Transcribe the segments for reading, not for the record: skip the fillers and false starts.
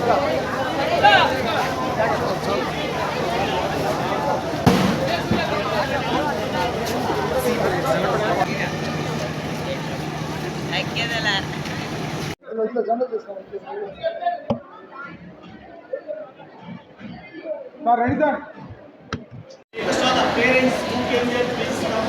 Ready, sir? Rest of the parents who came here, please come.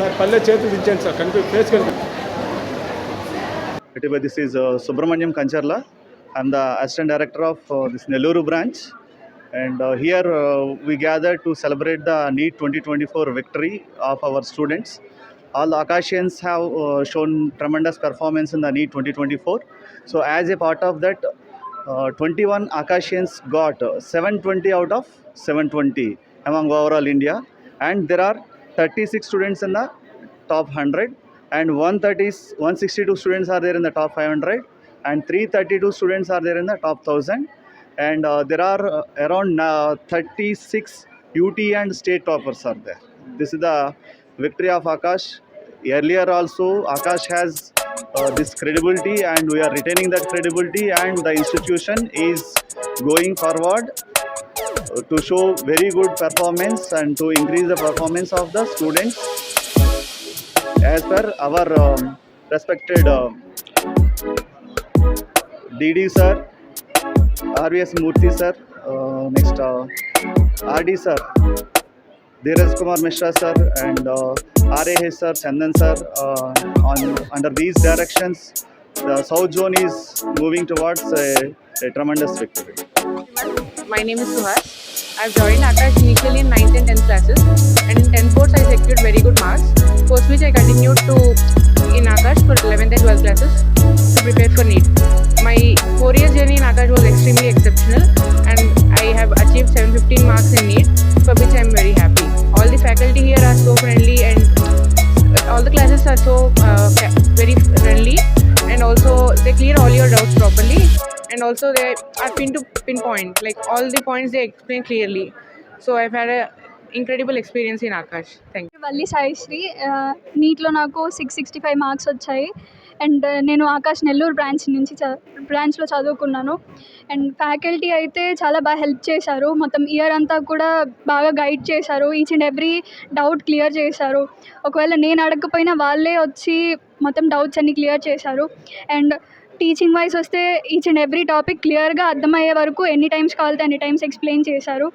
Sir, palle chetu దించండి sir. Kanpi face kanpi. This is Subramaniam Kancharla. I'm the Assistant Director of this Nelluru branch, and here we gathered to celebrate the NEET 2024 victory of our students. All the Akashians have shown tremendous performance in the NEET 2024. So as a part of that, 21 Akashians got 720 out of 720 among overall India, and there are 36 students in the top 100, and 162 students are there in the top 500, and 332 students are there in the top 1000, and there are around 36 UT and state toppers are there. This is the victory of Akash. Earlier also Akash has this credibility, and we are retaining that credibility, and the institution is going forward to show very good performance and to increase the performance of the students as per our respected DD sir, RVS Murthy sir, next RD sir, Dheeraj Kumar Mishra sir, and RAH sir, Chandan sir. Under these directions, the South Zone is moving towards a tremendous victory. My name is Suhas. I've joined Akash initially in 9th and 10th classes, and in 10th boards I secured very good marks, post which I continued to in Akash for 11th and 12th classes to prepare for NEET. My 4 years journey in Akash was extremely exceptional, and I have achieved 715 marks in NEET, for which I am very happy. All the faculty here are so friendly, and all the classes are so very friendly, and also they clear all your doubts properly, and also they are pinpoint, like all the points they explain clearly. So I've had a incredible experience in Akash. Thank you. Valli Saisri. నీట్లో నాకు 665 marks వచ్చాయి. And నేను ఆకాష్ నెల్లూరు బ్రాంచ్లో చదువుకున్నాను. And faculty అయితే చాలా బాగా help చేశారు. మొత్తం ఇయర్ అంతా కూడా బాగా గైడ్ చేశారు. Each and every doubt clear చేశారు. ఒకవేళ నేను అడగకపోయినా వాళ్ళే వచ్చి మొత్తం డౌట్స్ అన్నీ క్లియర్ చేశారు. అండ్ టీచింగ్ వైజ్ వస్తే ఈచ్ అండ్ ఎవ్రీ టాపిక్ క్లియర్గా అర్థమయ్యే వరకు ఎన్ని టైమ్స్ కావాలితే అన్ని టైమ్స్ ఎక్స్ప్లెయిన్ చేశారు.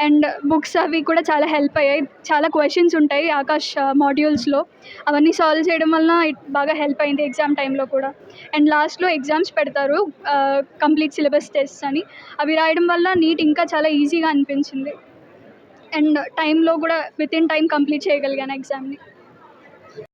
అండ్ బుక్స్ అవి కూడా చాలా హెల్ప్ అయ్యాయి. చాలా క్వశ్చన్స్ ఉంటాయి ఆకాష్ మాడ్యూల్స్లో, అవన్నీ సాల్వ్ చేయడం వలన బాగా హెల్ప్ అయింది ఎగ్జామ్ టైంలో కూడా. అండ్ లాస్ట్లో ఎగ్జామ్స్ పెడతారు, కంప్లీట్ సిలబస్ టెస్ట్స్ అని. అవి రాయడం వల్ల నీట్ ఇంకా చాలా ఈజీగా అనిపించింది. అండ్ టైంలో కూడా విత్ ఇన్ టైం కంప్లీట్ చేయగలిగాను ఎగ్జామ్ని.